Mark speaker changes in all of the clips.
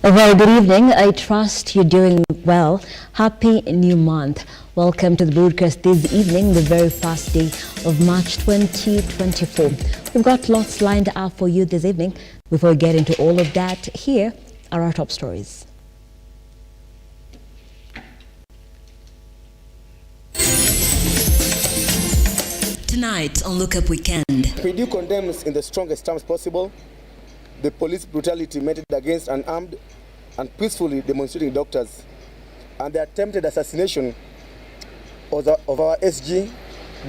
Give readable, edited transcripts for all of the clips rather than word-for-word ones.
Speaker 1: A very good evening. I trust you're doing well. Happy new month. Welcome to the broadcast this evening, the very first day of March 2024. We've got lots lined up for you this evening. Before we get into all of that, here are our top stories. Tonight on Look Up Weekend.
Speaker 2: PD condemns in the strongest terms possible the police brutality meted against unarmed and peacefully demonstrating doctors and the attempted assassination of our SG,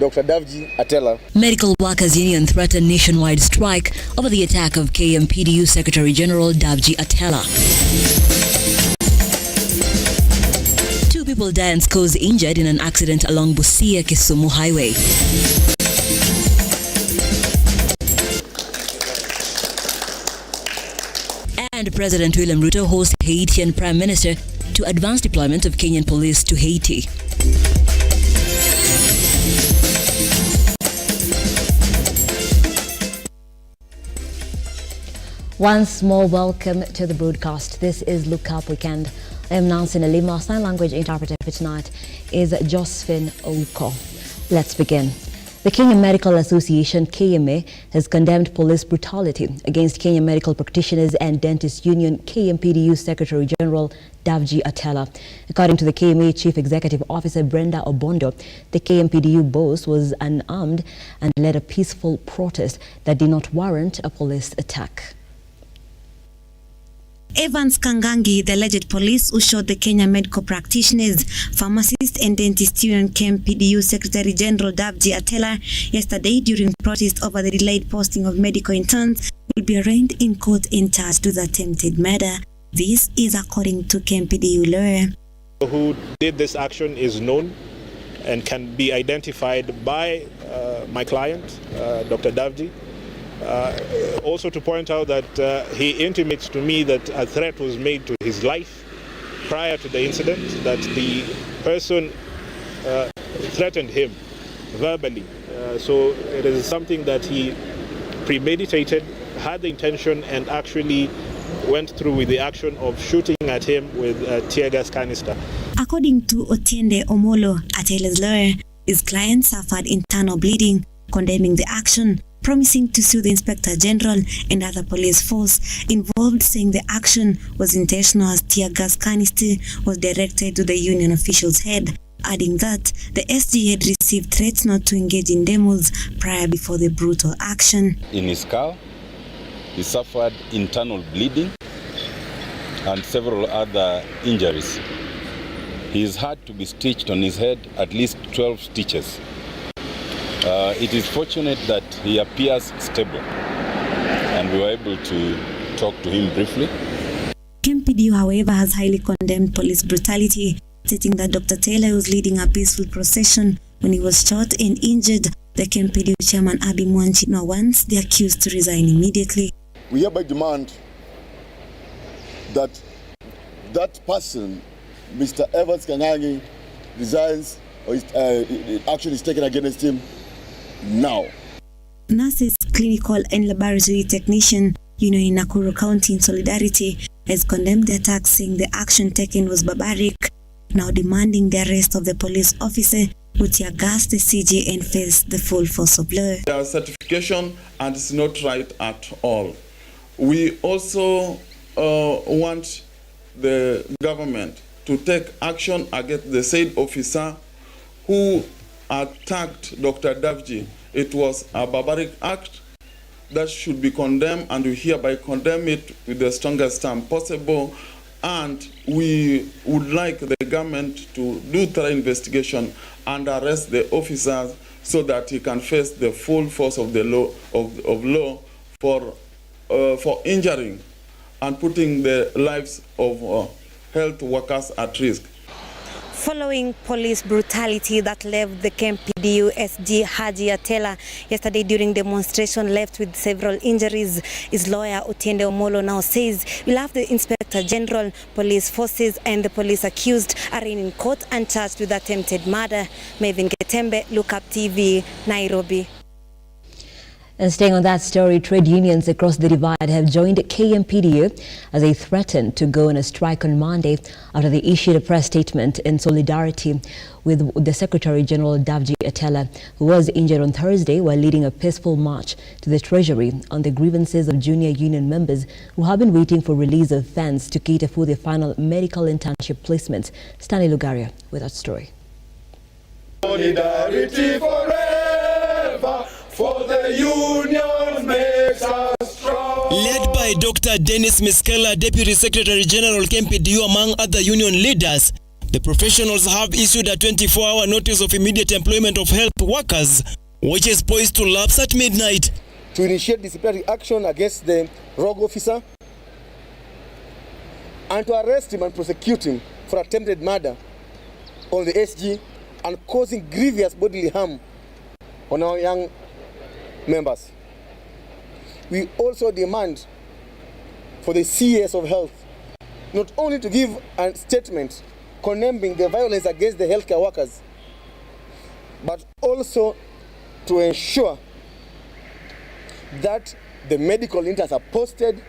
Speaker 2: Dr. Davji Atela. Medical Workers Union threatened nationwide strike over the attack of KMPDU Secretary General Davji Atela. 2 people died and scores injured in an accident along Busia-Kisumu Highway. And President William RUTO hosts Haitian Prime Minister to advance deployment of Kenyan police to Haiti. Once more, welcome to the broadcast. This is Look Up Weekend. I am Nancy Nalima. Sign language interpreter for tonight is Josephine Ouko. Let's begin. The Kenyan Medical Association, KMA, has condemned police brutality against Kenyan Medical Practitioners and Dentists Union KMPDU Secretary General Davji Atela. According to the KMA Chief Executive Officer Brenda Obondo, the KMPDU boss was unarmed and led a peaceful protest that did not warrant a police attack.
Speaker 3: Evans Kangangi, the alleged police who shot the Kenya Medical Practitioners, Pharmacists and Dentists Union KMPDU Secretary General Davji Atela yesterday during protest over the delayed posting of medical interns, will be arraigned in court and charged with attempted murder. This is according to KMPDU lawyer.
Speaker 4: Who did this action is known and can be identified by my client, Dr. Davji. Also to point out that he intimates to me that a threat was made to his life prior to the incident, that the person threatened him verbally. So it is something that he premeditated, had the intention, and actually went through with the action of shooting at him with a tear gas canister.
Speaker 3: According to Otiende Omolo, Atela's lawyer, his client suffered internal bleeding, condemning the action, promising to sue the Inspector General and other police force involved, saying the action was intentional as tear gas canister was directed to the union official's head, adding that the SG had received threats not to engage in demos before the brutal action.
Speaker 5: In his car, he suffered internal bleeding and several other injuries. He has had to be stitched on his head, at least 12 stitches. It is fortunate that he appears stable and we were able to talk to him briefly.
Speaker 3: KMPDU, however, has highly condemned police brutality, stating that Dr. Taylor was leading a peaceful procession when he was shot and injured. The KMPDU chairman, Abi Mwanchi, now wants the accused to resign immediately.
Speaker 6: We hereby demand that that person, Mr. Evans Kangangi, resigns or action is taken against him now.
Speaker 3: Nurses, clinical and laboratory technician union in Nakuru County in solidarity has condemned the attack, saying the action taken was barbaric, now demanding the arrest of the police officer who tear gassed the CJ and face the full force of law.
Speaker 7: There is certification and it's not right at all. We also want the government to take action against the said officer who attacked Dr. Davji. It was a barbaric act that should be condemned, and we hereby condemn it with the strongest term possible. And we would like the government to do thorough investigation and arrest the officers so that he can face the full force of the law for injuring and putting the lives of health workers at risk.
Speaker 3: Following police brutality that left the KMPDU SG Haji Atela yesterday during demonstration left with several injuries, his lawyer Otiende Omolo now says we'll have the Inspector General, police forces and the police accused arraigned in court and charged with attempted murder. Mavin Getembe, Lookuptv, Nairobi.
Speaker 2: And staying on that story, trade unions across the divide have joined KMPDU as they threaten to go on a strike on Monday after they issued a press statement in solidarity with the Secretary General Davji Atela, who was injured on Thursday while leading a peaceful march to the Treasury on the grievances of junior union members who have been waiting for release of funds to cater for their final medical internship placements. Stanley Lugaria with that story.
Speaker 8: Solidarity forever, for the union makes us strong.
Speaker 9: Led by Dr. Dennis Miskela, Deputy Secretary General KMPDU, among other union leaders, the professionals have issued a 24-hour notice of immediate employment of health workers, which is poised to lapse at midnight.
Speaker 10: To initiate disciplinary action against the rogue officer and to arrest him and prosecute him for attempted murder on the SG and causing grievous bodily harm on our young members. We also demand for the CS of health not only to give a statement condemning the violence against the healthcare workers, but also to ensure that the medical interns are posted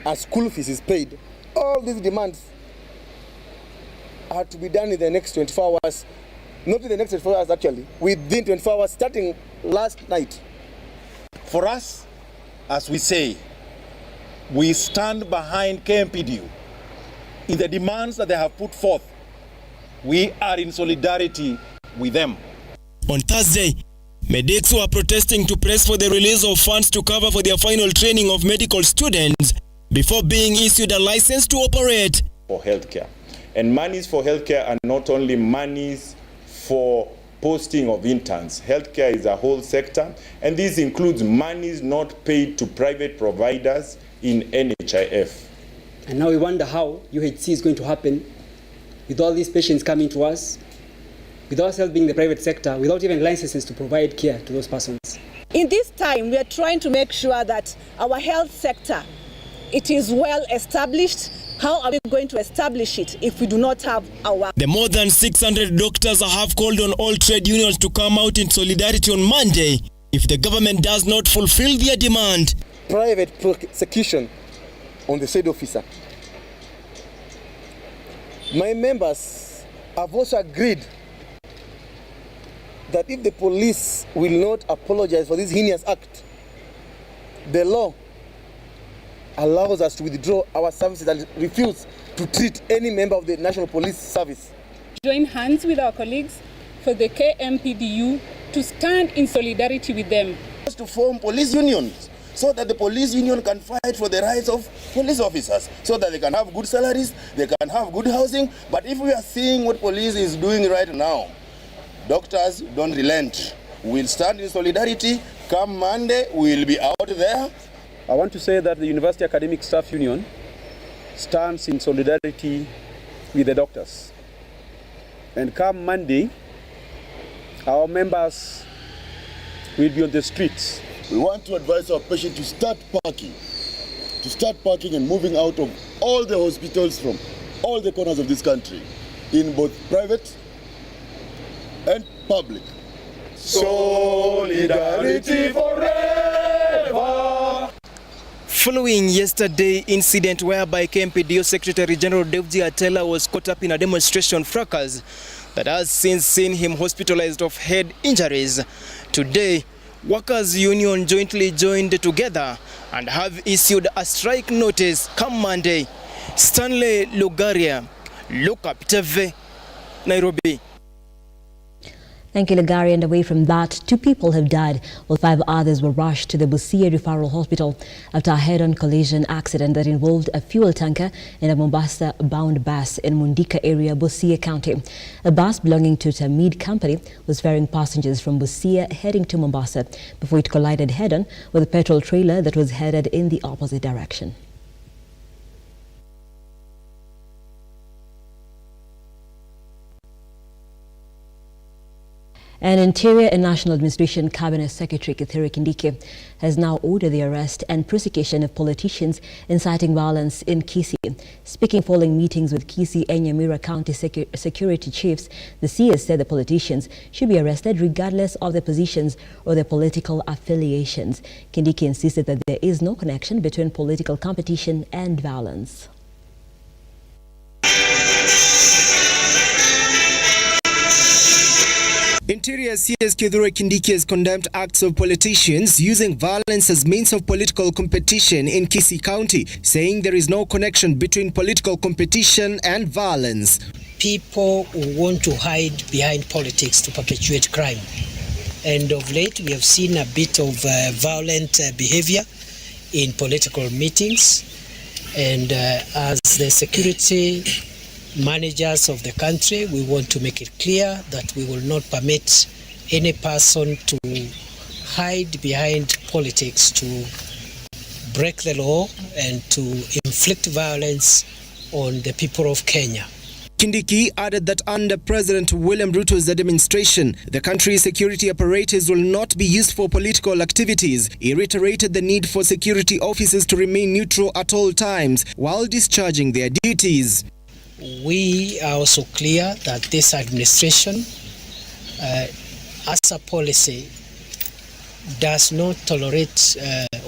Speaker 10: and school fees is paid. All these demands are to be done in the next 24 hours, not in the next 24 hours actually, within 24 hours starting last night.
Speaker 11: For us, as we say, we stand behind KMPDU in the demands that they have put forth. We are in solidarity with them.
Speaker 9: On Thursday, medics were protesting to press for the release of funds to cover for their final training of medical students before being issued a license to operate.
Speaker 4: For healthcare. And monies for healthcare are not only monies for posting of interns. Healthcare is a whole sector, and this includes monies not paid to private providers in NHIF.
Speaker 12: And now we wonder how UHC is going to happen with all these patients coming to us, with ourselves being the private sector, without even licenses to provide care to those persons.
Speaker 13: In this time, we are trying to make sure that our health sector, it is well established. How are we going to establish it if we do not have our...
Speaker 9: The more than 600 doctors have called on all trade unions to come out in solidarity on Monday if the government does not fulfill their demand.
Speaker 10: Private prosecution on the said officer. My members have also agreed that if the police will not apologize for this heinous act, the law allows us to withdraw our services and refuse to treat any member of the National Police Service.
Speaker 14: Join hands with our colleagues for the KMPDU to stand in solidarity with them.
Speaker 6: To form police unions so that the police union can fight for the rights of police officers, so that they can have good salaries, they can have good housing. But if we are seeing what police is doing right now, doctors don't relent. We'll stand in solidarity. Come Monday, we'll be out there.
Speaker 15: I want to say that the University Academic Staff Union stands in solidarity with the doctors. And come Monday, our members will be on the streets.
Speaker 6: We want to advise our patients to start parking and moving out of all the hospitals from all the corners of this country, in both private and public.
Speaker 8: Solidarity forever.
Speaker 9: Following yesterday's incident whereby KMPDU Secretary General Davji Atela was caught up in a demonstration fracas that has since seen him hospitalized of head injuries, today workers' union jointly joined together and have issued a strike notice come Monday. Stanley Lugaria, Lookuptv, Nairobi.
Speaker 2: Thank you, Lugari. And away from that, 2 people have died while 5 others were rushed to the Busia Referral Hospital after a head-on collision accident that involved a fuel tanker and a Mombasa-bound bus in MUNDIKA area, Busia County. A bus belonging to Tamid Company was ferrying passengers from Busia heading to Mombasa before it collided head-on with a petrol trailer that was headed in the opposite direction. And Interior and National Administration Cabinet Secretary Kithure Kindiki has now ordered the arrest and prosecution of politicians inciting violence in Kisii. Speaking following meetings with Kisii and Nyamira County security chiefs, the CS said the politicians should be arrested regardless of their positions or their political affiliations. Kindiki insisted that there is no connection between political competition and violence.
Speaker 9: Interior CS Kithure Kindiki has condemned acts of politicians using violence as means of political competition in Kisii County, saying there is no connection between political competition and violence.
Speaker 16: People who want to hide behind politics to perpetuate crime. And of late, we have seen a bit of violent behavior in political meetings. And as the security managers of the country, we want to make it clear that we will not permit any person to hide behind politics to break the law and to inflict violence on the people of Kenya.
Speaker 9: Kindiki added that under President William Ruto's administration, the country's security apparatus will not be used for political activities. He reiterated the need for security officers to remain neutral at all times while discharging their duties.
Speaker 16: We are also clear that this administration, as a policy, does not tolerate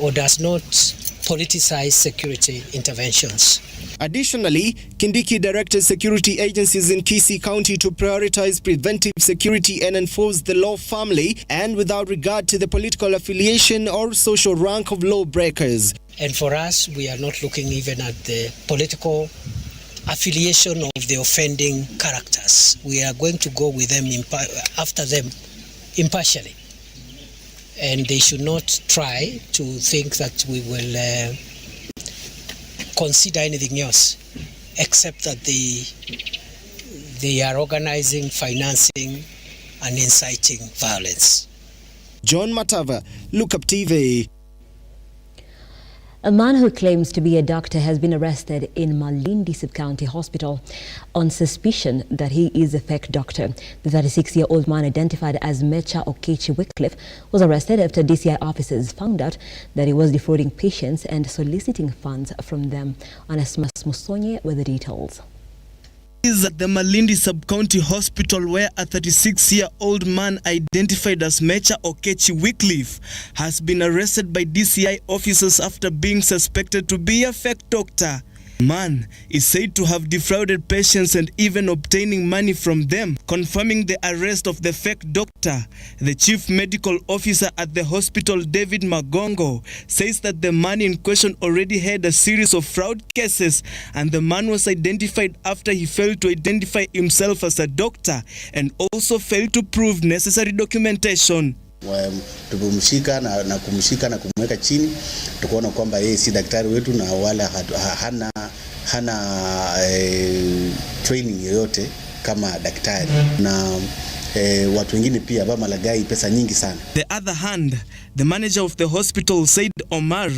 Speaker 16: or does not politicize security interventions.
Speaker 9: Additionally, Kindiki directed security agencies in Kisii County to prioritize preventive security and enforce the law firmly and without regard to the political affiliation or social rank of lawbreakers.
Speaker 16: And for us, we are not looking even at the political affiliation of the offending characters. We are going to go with them after them impartially. And they should not try to think that we will consider anything else except that they are organizing, financing, and inciting violence.
Speaker 9: John Matava, Lookuptv.
Speaker 2: A man who claims to be a doctor has been arrested in Malindi Sub-County Hospital on suspicion that he is a fake doctor. The 36-year-old man, identified as Mecha Okechi Wycliffe, was arrested after DCI officers found out that he was defrauding patients and soliciting funds from them. Onesmus Musonye with the details.
Speaker 9: Is at the Malindi Sub-County Hospital where a 36-year-old man identified as Mecha Okechi Wycliffe has been arrested by DCI officers after being suspected to be a fake doctor. Man is said to have defrauded patients and even obtaining money from them. Confirming the arrest of the fake doctor, the chief medical officer at the hospital, David Magongo, says that the man in question already had a series of fraud cases, and the man was identified after he failed to identify himself as a doctor and also failed to prove necessary documentation.
Speaker 17: Tumemshika na kumshika na kumweka chini, tukaona kwamba yeye si daktari wetu na wala hana training yoyote kama daktari, na watu wengine pia malagai pesa nyingi sana.
Speaker 9: The other hand, the manager of the hospital, Said Omar,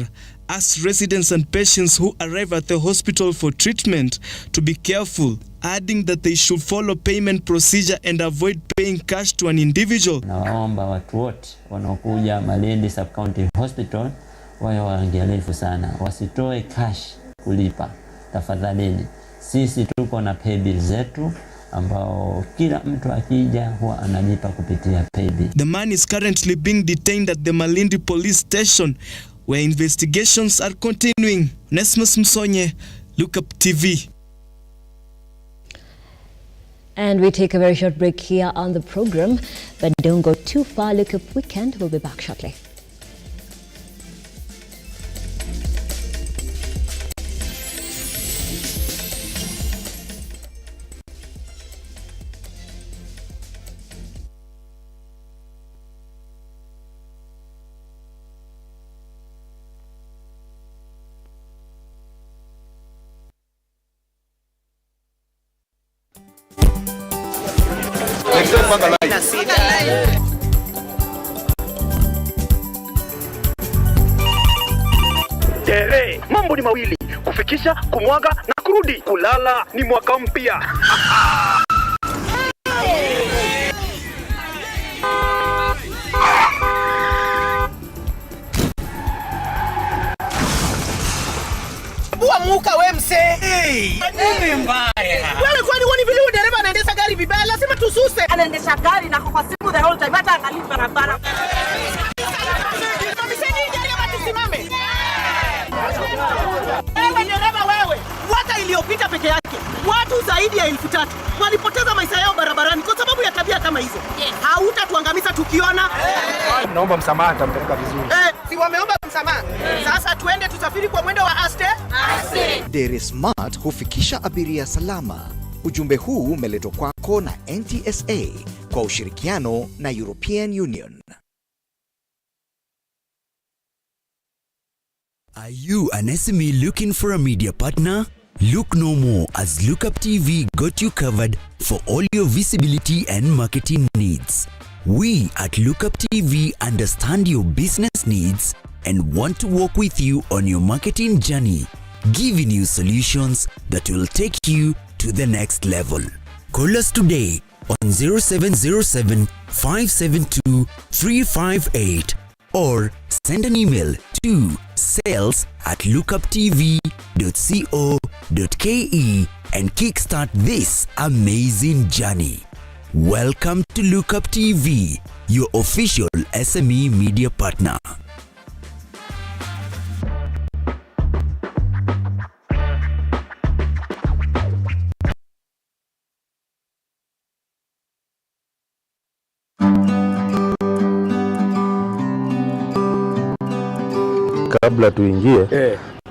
Speaker 9: asked residents and patients who arrive at the hospital for treatment to be careful, adding that they should follow payment procedure and avoid paying cash to an individual.
Speaker 18: Nawaomba watu wote wanaokuja Malindi Sub-County Hospital wawe waangalifu sana, wasitoe cash kulipa. Tafadhalini, sisi tuko na pay bill zetu ambao kila mtu akija huwa analipa kupitia pay bill.
Speaker 9: The man is currently being detained at the Malindi police station where investigations are continuing. Onesmus Musonye, Lookuptv.
Speaker 2: And we take a very short break here on the program, but don't go too far. Lookup Weekend will be back shortly.
Speaker 19: Mambo ni mawili, kufikisha, kumwaga na kurudi. Kulala ni mwaka mpya.
Speaker 20: Amuka we mse. Nini mbaya? Wewe kwani wani vile dereva anaendesha gari vibaya? Lazima tususe. Anaendesha gari na kwa simu the whole time hata angalia barabara. Tusimame. Wewe dereva wewe. Mwaka iliyopita peke yake watu zaidi ya 3,000 walipoteza maisha yao barabarani kwa sababu ya tabia kama hizo. Hautatuangamiza tukiona.
Speaker 21: Naomba msamaha, nitampeleka vizuri.
Speaker 20: Si wameomba msamaha. Sasa tuende tusafiri kwa mwendo wa aste.
Speaker 22: Dere Smart hufikisha abiria salama. Ujumbe huu umeletwa kwako na NTSA kwa ushirikiano na European Union.
Speaker 23: Are you an SME looking for a media partner? Look no more, as Lookuptv got you covered for all your visibility and marketing needs. We at Lookuptv understand your business needs and want to work with you on your marketing journey, giving you solutions that will take you to the next level. Call us today on 0707 572 358 or send an email to sales@lookuptv.co.ke and kickstart this amazing journey. Welcome to Lookuptv, your official SME media partner.
Speaker 24: Kabla tuingie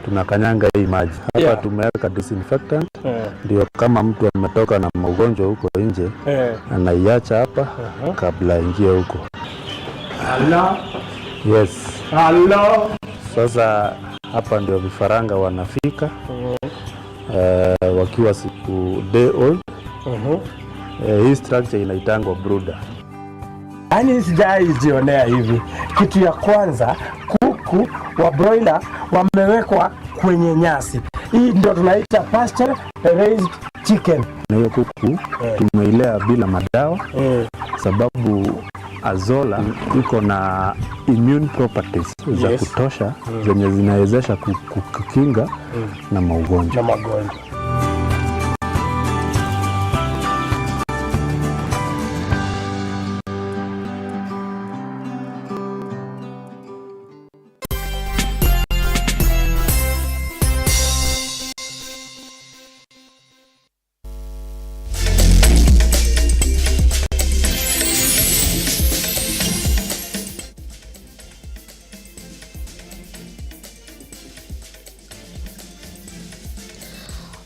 Speaker 24: tunakanyanga hii maji hapa. Tumeweka disinfectant ndio kama mtu ametoka na maugonjwa huko nje anaiacha hapa kabla ingie huko.
Speaker 21: Hello.
Speaker 24: Yes.
Speaker 21: Hello.
Speaker 24: Sasa hapa ndio vifaranga wanafika wakiwa siku day old. Hii structure inaitangwa brooder.
Speaker 21: Ani sijajionea hivi. Kitu ya kwanza, kuku wa broiler wamewekwa kwenye nyasi. Hii ndio tunaita pasture raised chicken.
Speaker 24: Na hiyo kuku tumeilea bila madawa sababu azola iko na immune properties za kutosha zenye zinawezesha kukinga na magonjwa.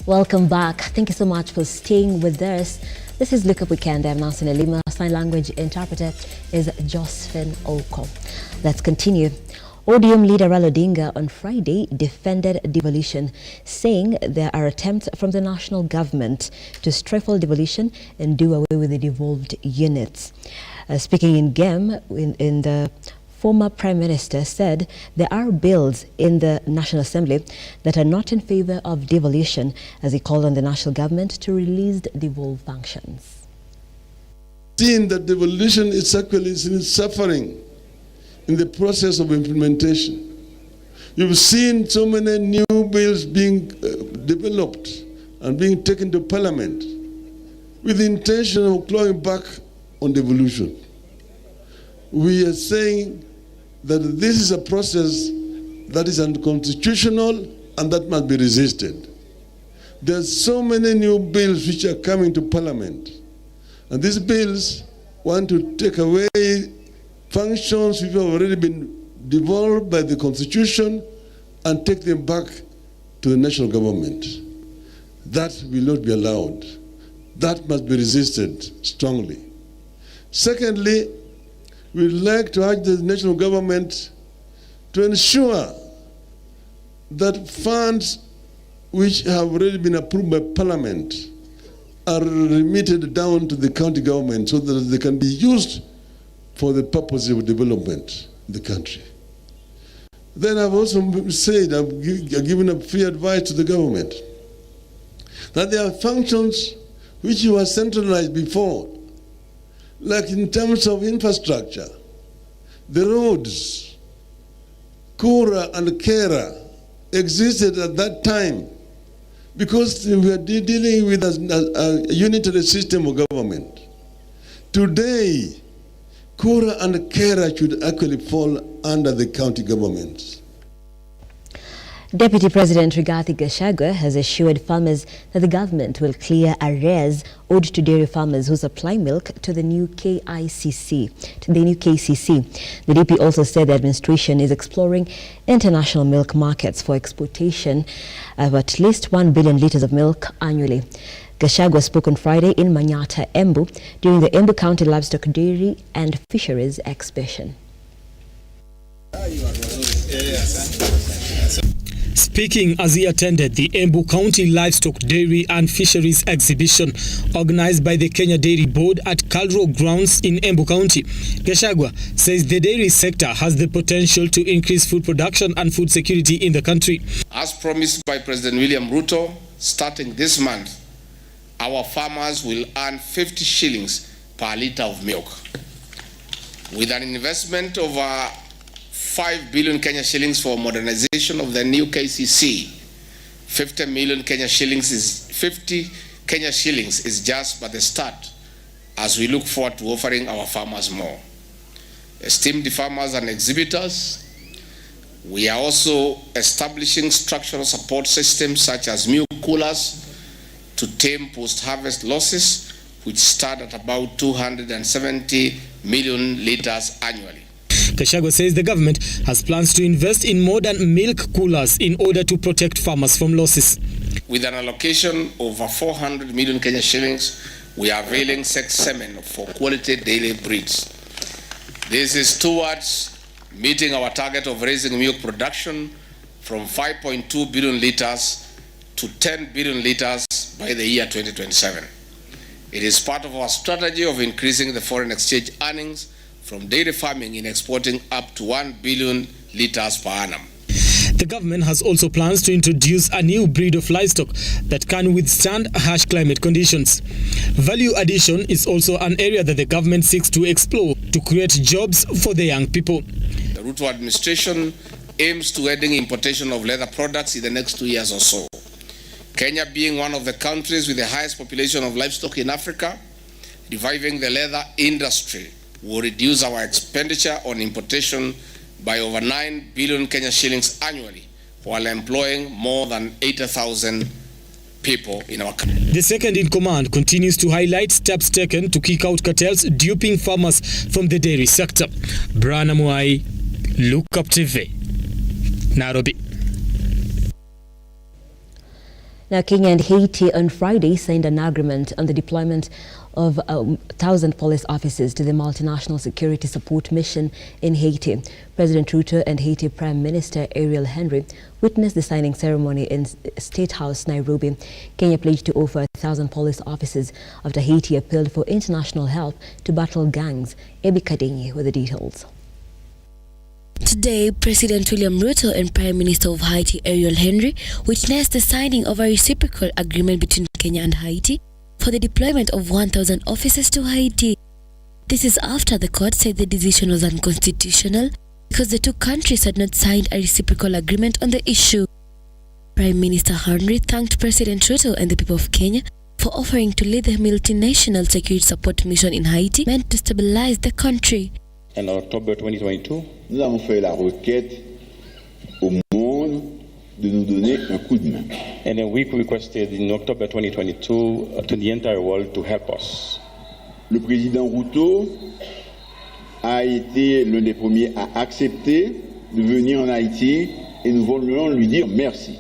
Speaker 1: Welcome back. Thank you so much for staying with us. This is Look Up Weekend. I'm Nancy Lima. Sign language interpreter is Josephine Oko. Let's continue. ODM leader Raila Odinga on Friday defended devolution, saying there are attempts from the national government to stifle devolution and do away with the devolved units. Speaking in Gem, in the former Prime Minister said there are bills in the National Assembly that are not in favor of devolution, as he called on the national government to release devolved functions.
Speaker 25: Seeing that devolution is actually suffering in the process of implementation. You've seen so many new bills being developed and being taken to Parliament with the intention of clawing back on devolution. We are saying that this is a process that is unconstitutional and that must be resisted. There's so many new bills which are coming to Parliament, and these bills want to take away functions which have already been devolved by the Constitution and take them back to the national government. That will not be allowed. That must be resisted strongly. Secondly, we'd like to urge the national government to ensure that funds which have already been approved by Parliament are remitted down to the county government so that they can be used for the purpose of development in the country. Then I've also said, I've given a free advice to the government that there are functions which were centralized before, like in terms of infrastructure, the roads, Kura and Kera existed at that time because we are dealing with a unitary system of government. Today, Kura and Kera should actually fall under the county governments.
Speaker 2: Deputy President Rigathi Gachagua has assured farmers that the government will clear arrears owed to dairy farmers who supply milk to the new KCC. The DP also said the administration is exploring international milk markets for exportation of at least 1 billion litres of milk annually. Gachagua spoke on Friday in Manyata, Embu, during the Embu County Livestock Dairy and Fisheries Exhibition.
Speaker 3: Speaking as he attended the Embu County Livestock Dairy and Fisheries Exhibition organized by the Kenya Dairy Board at Kalro Grounds in Embu County, Gachagua says the dairy sector has the potential to increase food production and food security in the country.
Speaker 4: As promised by President William RUTO, starting this month, our farmers will earn 50 shillings per litre of milk. With an investment of 5 billion Kenya shillings for modernization of the new KCC, 50 Kenya shillings is just but the start as we look forward to offering our farmers more. Esteemed farmers and exhibitors, we are also establishing structural support systems such as milk coolers to tame post-harvest losses, which start at about 270 million litres annually.
Speaker 3: Gachagua says the government has plans to invest in modern milk coolers in order to protect farmers from losses.
Speaker 4: With an allocation of 400 million Kenya shillings, we are availing sex semen for quality daily breeds. This is towards meeting our target of raising milk production from 5.2 billion litres to 10 billion litres by the year 2027. It is part of our strategy of increasing the foreign exchange earnings from dairy farming in exporting up to 1 billion litres per annum.
Speaker 3: The government has also plans to introduce a new breed of livestock that can withstand harsh climate conditions. Value addition is also an area that the government seeks to explore to create jobs for the young people.
Speaker 4: The RUTO administration aims to adding importation of leather products in the next 2 years or so. Kenya being one of the countries with the highest population of livestock in Africa, reviving the leather industry will reduce our expenditure on importation by over 9 billion Kenya shillings annually, while employing more than 80,000 people in our country.
Speaker 3: The second in command continues to highlight steps taken to kick out cartels duping farmers from the dairy sector. Brana Muai, Lookuptv, Nairobi.
Speaker 2: Now, Kenya and Haiti on Friday signed an agreement on the deployment of 1,000 police officers to the multinational security support mission in Haiti. President RUTO and Haiti Prime Minister Ariel Henry witnessed the signing ceremony in State House, Nairobi. Kenya pledged to offer 1,000 police officers after Haiti appealed for international help to battle gangs. Ebi Kadenyi with the details.
Speaker 5: Today, President William RUTO and Prime Minister of Haiti Ariel Henry witnessed the signing of a reciprocal agreement between Kenya and Haiti for the deployment of 1,000 officers to Haiti. This is after the court said the decision was unconstitutional because the two countries had not signed a reciprocal agreement on the issue. Prime Minister Henry thanked President RUTO and the people of Kenya for offering to lead the multinational security support mission in Haiti meant to stabilize the country.
Speaker 7: En octobre 2022, nous avons fait la requête au monde de nous donner un coup de main.
Speaker 11: And then we requested in October 2022 to the entire world to help us.
Speaker 7: Le président RUTO a été l'un des premiers à accepter de venir en Haïti et nous voulons lui dire merci.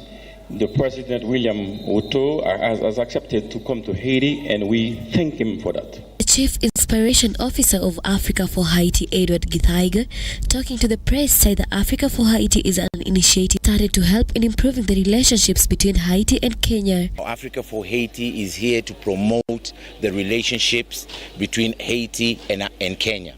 Speaker 11: The President William RUTO has accepted to come to Haiti and we thank him for that.
Speaker 5: The Chief Inspiration Officer of Africa for Haiti, Edward Githaiga, talking to the press, said that Africa for Haiti is an initiative started to help in improving the relationships between Haiti and Kenya.
Speaker 26: Africa for Haiti is here to promote the relationships between Haiti and Kenya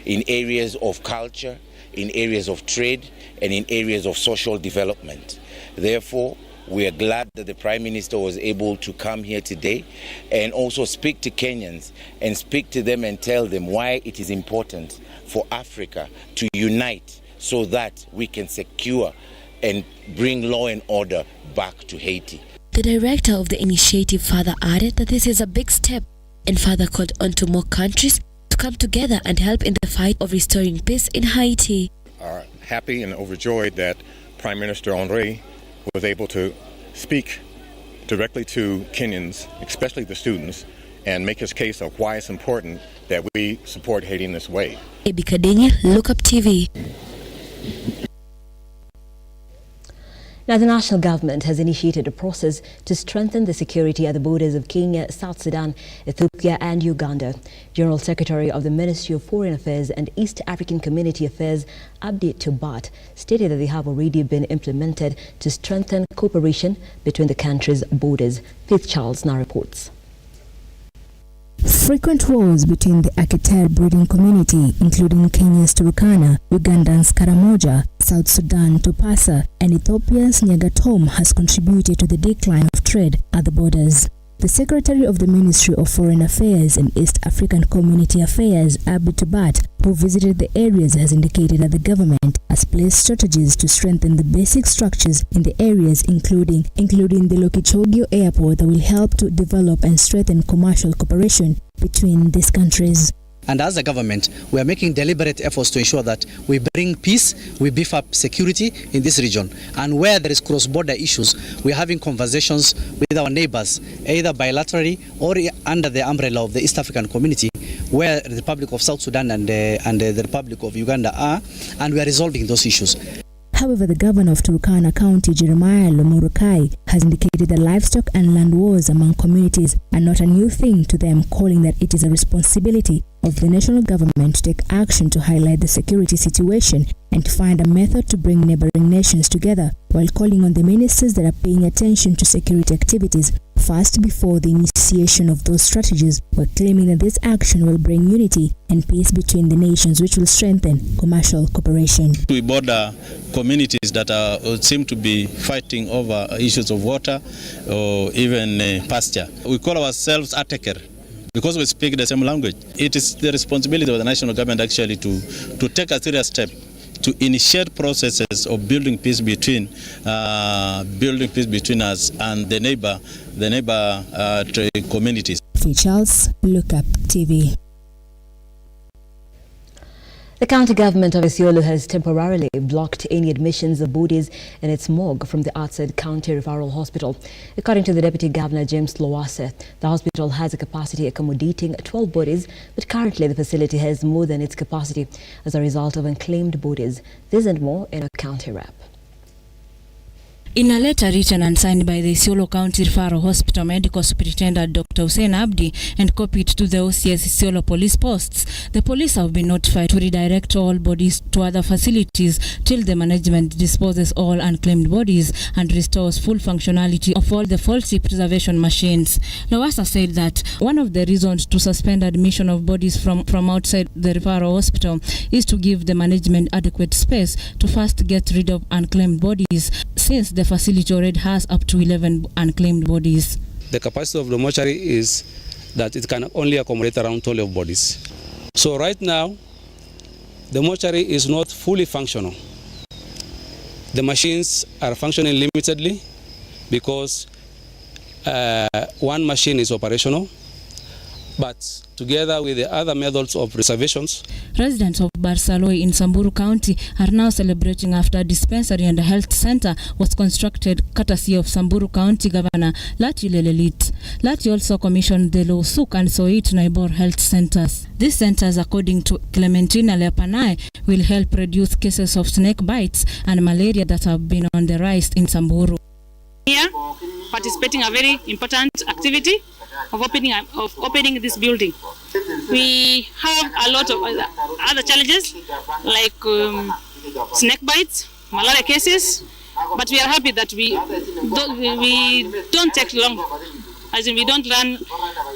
Speaker 26: in areas of culture, in areas of trade, and in areas of social development. Therefore, we are glad that the Prime Minister was able to come here today and also speak to Kenyans and speak to them and tell them why it is important for Africa to unite so that we can secure and bring law and order back to Haiti.
Speaker 5: The director of the initiative further added that this is a big step and further called on to more countries to come together and help in the fight of restoring peace in Haiti.
Speaker 6: Are happy and overjoyed that Prime Minister Henry was able to speak directly to Kenyans, especially the students, and make his case of why it's important that we support Haiti in this way.
Speaker 5: Ebi Kadenge, Lookuptv.
Speaker 2: Now, the national government has initiated a process to strengthen the security at the borders of Kenya, South Sudan, Ethiopia and Uganda. General Secretary of the Ministry of Foreign Affairs and East African Community Affairs, Abdi Tubat, stated that they have already been implemented to strengthen cooperation between the countries' borders. Faith Charles now reports.
Speaker 10: Frequent wars between the Aketer breeding community, including Kenya's Turkana, Uganda's Karamoja, South Sudan Topasa, and Ethiopia's Nyagatom has contributed to the decline of trade at the borders. The Secretary of the Ministry of Foreign Affairs and East African Community Affairs, Abdi Tubat, who visited the areas, has indicated that the government has placed strategies to strengthen the basic structures in the areas, including the Lokichogio Airport, that will help to develop and strengthen commercial cooperation between these countries.
Speaker 12: And as a government, we are making deliberate efforts to ensure that we bring peace, we beef up security in this region. And where there is cross-border issues, we are having conversations with our neighbors, either bilaterally or under the umbrella of the East African Community, where the Republic of South Sudan and the Republic of Uganda are, and we are resolving those issues.
Speaker 10: However, the governor of Turkana County, Jeremiah Lomurukai, has indicated that livestock and land wars among communities are not a new thing to them, calling that it is a responsibility of the national government to take action to highlight the security situation and to find a method to bring neighboring nations together, while calling on the ministers that are paying attention to security activities first before the initiation of those strategies, while claiming that this action will bring unity and peace between the nations, which will strengthen commercial cooperation.
Speaker 13: We border communities that seem to be fighting over issues of water or even pasture. We call ourselves Ateker because we speak the same language. It is the responsibility of the national government actually to take a serious step to initiate processes of building peace between us and the neighbor communities.
Speaker 10: Charles, Lookuptv.
Speaker 2: The county government of Isiolo has temporarily blocked any admissions of bodies in its morgue from the outside county referral hospital. According to the Deputy Governor James Lowase, the hospital has a capacity accommodating 12 bodies, but currently the facility has more than its capacity as a result of unclaimed bodies. This and more in a county rep.
Speaker 14: In a letter written and signed by the Isiolo County Referral Hospital Medical Superintendent Dr. Hussein Abdi and copied to the OCS Isiolo police posts, the police have been notified to redirect all bodies to other facilities till the management disposes all unclaimed bodies and restores full functionality of all the faulty preservation machines. Lowasa said that one of the reasons to suspend admission of bodies from outside the referral hospital is to give the management adequate space to first get rid of unclaimed bodies, since the facility already has up to 11 unclaimed bodies.
Speaker 15: The capacity of the mortuary is that it can only accommodate around 12 bodies. So right now, the mortuary is not fully functional. The machines are functioning limitedly because one machine is operational, but together with the other methods of reservations.
Speaker 14: Residents of Barsaloi in Samburu County are now celebrating after a dispensary and a health center was constructed courtesy of Samburu County Governor Lati Lelelit. Lati also commissioned the Losuk and Soit Naibor health centers. These centers, according to Clementina Lepanai, will help reduce cases of snake bites and malaria that have been on the rise in Samburu.
Speaker 27: Here, participating a very important activity of opening this building. We have a lot of other challenges like snake bites, malaria cases, but we are happy that we don't take long, as in we don't run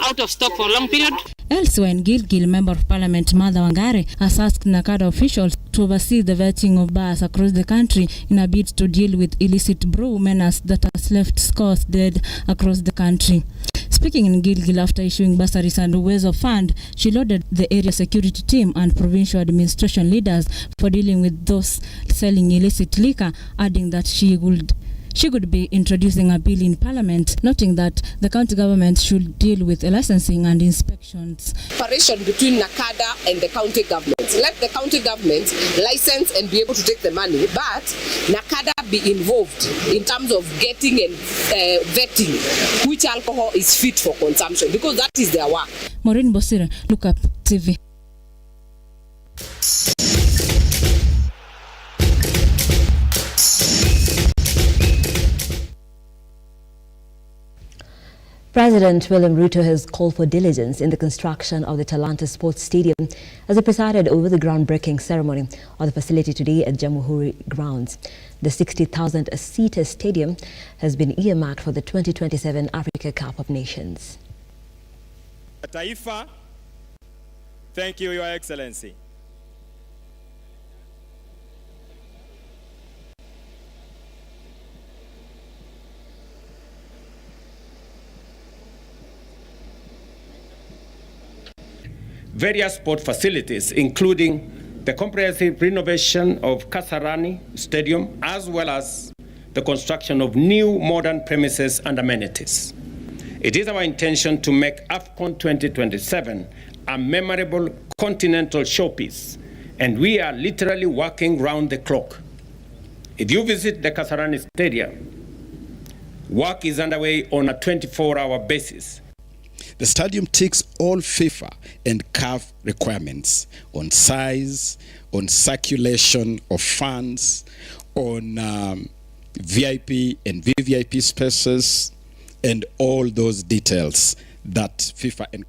Speaker 27: out of stock for a long period.
Speaker 14: Elsewhere in Gilgil, Member of Parliament Martha Wangare has asked NACADA officials to oversee the vetting of bars across the country in a bid to deal with illicit brew menace that has left scores dead across the country. Speaking in Gilgil after issuing bursaries and Uwezo Fund, she lauded the area security team and provincial administration leaders for dealing with those selling illicit liquor, adding that she She could be introducing a bill in Parliament, noting that the county government should deal with licensing and inspections.
Speaker 8: Separation between NACADA and the county government. Let the county government license and be able to take the money, but NACADA be involved in terms of getting and vetting which alcohol is fit for consumption, because that is their work.
Speaker 14: Maureen Bosira, Lookuptv.
Speaker 2: President William Ruto has called for diligence in the construction of the Talanta Sports Stadium as he presided over the groundbreaking ceremony of the facility today at Jamhuri Grounds. The 60,000-seater stadium has been earmarked for the 2027 Africa Cup of Nations.
Speaker 9: Taifa, thank you, Your Excellency. Various sport facilities, including the comprehensive renovation of Kasarani Stadium, as well as the construction of new modern premises and amenities. It is our intention to make AFCON 2027 a memorable continental showpiece, and we are literally working round the clock. If you visit the Kasarani Stadium, work is underway on a 24-hour basis.
Speaker 16: The stadium ticks all FIFA and CAF requirements on size, on circulation of funds, on VIP and VVIP spaces, and all those details that FIFA and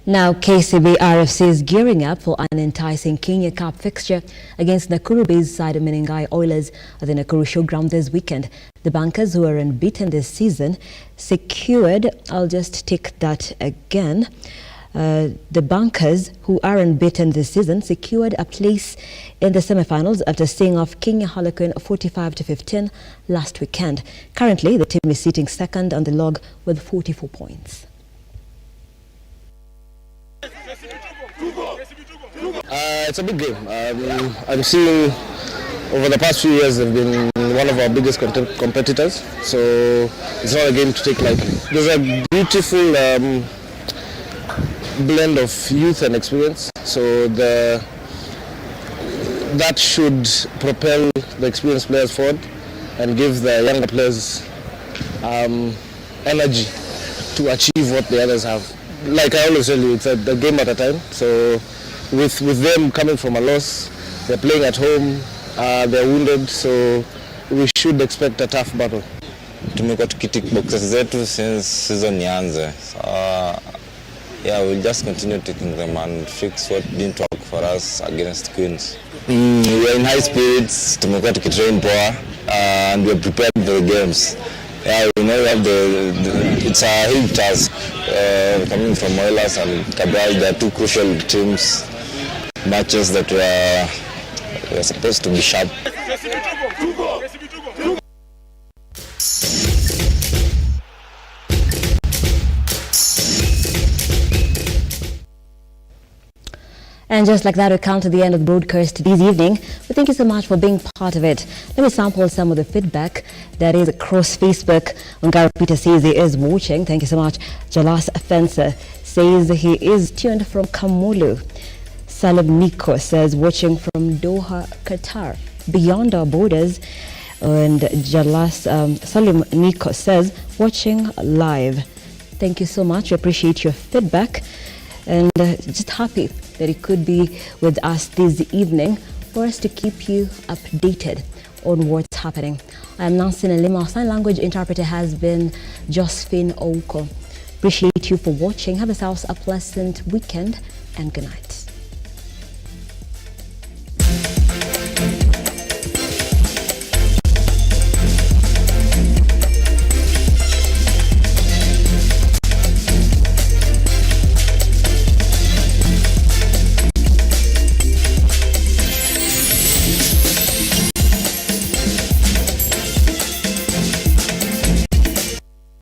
Speaker 2: Now, KCB RFC is gearing up for an enticing Kenya Cup fixture against Nakuru-based side Menengai Oilers at the Nakuru Showground this weekend. The bankers, who are unbeaten this season, secured, I'll just tick that again, the bankers, who are unbeaten this season, secured a place in the semi-finals after seeing off Kenya Harlequin 45-15 last weekend. Currently, the team is sitting second on the log with 44 points.
Speaker 17: It's a big game. I'm seeing over the past few years they've been one of our biggest competitors, so it's not a game to take lightly. There's a beautiful blend of youth and experience, so that should propel the experienced players forward and give the younger players energy to achieve what the others have. Like I always tell you, it's a game at a time. So with them coming from a loss, they're playing at home, they're wounded, so we should expect a tough battle.
Speaker 18: Tumekuwa tukitick boxes zetu since season ianze. Yeah, we'll just continue taking them and fix what didn't work for us against Queens. We're in high spirits, tumekuwa tukitrain poa, and we're prepared for the games. Yeah, we know we have it's a huge task coming from Oilers and Cabral. They are two crucial teams, matches that we are supposed to be sharp.
Speaker 2: And just like that, we come to the end of the broadcast this evening. We thank you so much for being part of it. Let me sample some of the feedback that is across Facebook. Ongaro Peter says he is watching. Thank you so much. Jalas Fencer says he is tuned from Kamulu. Salim Nico says watching from Doha, Qatar, beyond our borders. And Jalas Salim Nico says watching live. Thank you so much. We appreciate your feedback. And just happy that you could be with us this evening for us to keep you updated on what's happening. I am Nancy Nalima. Our sign language interpreter has been Josephine Ouko. Appreciate you for watching. Have yourselves a pleasant weekend and good night.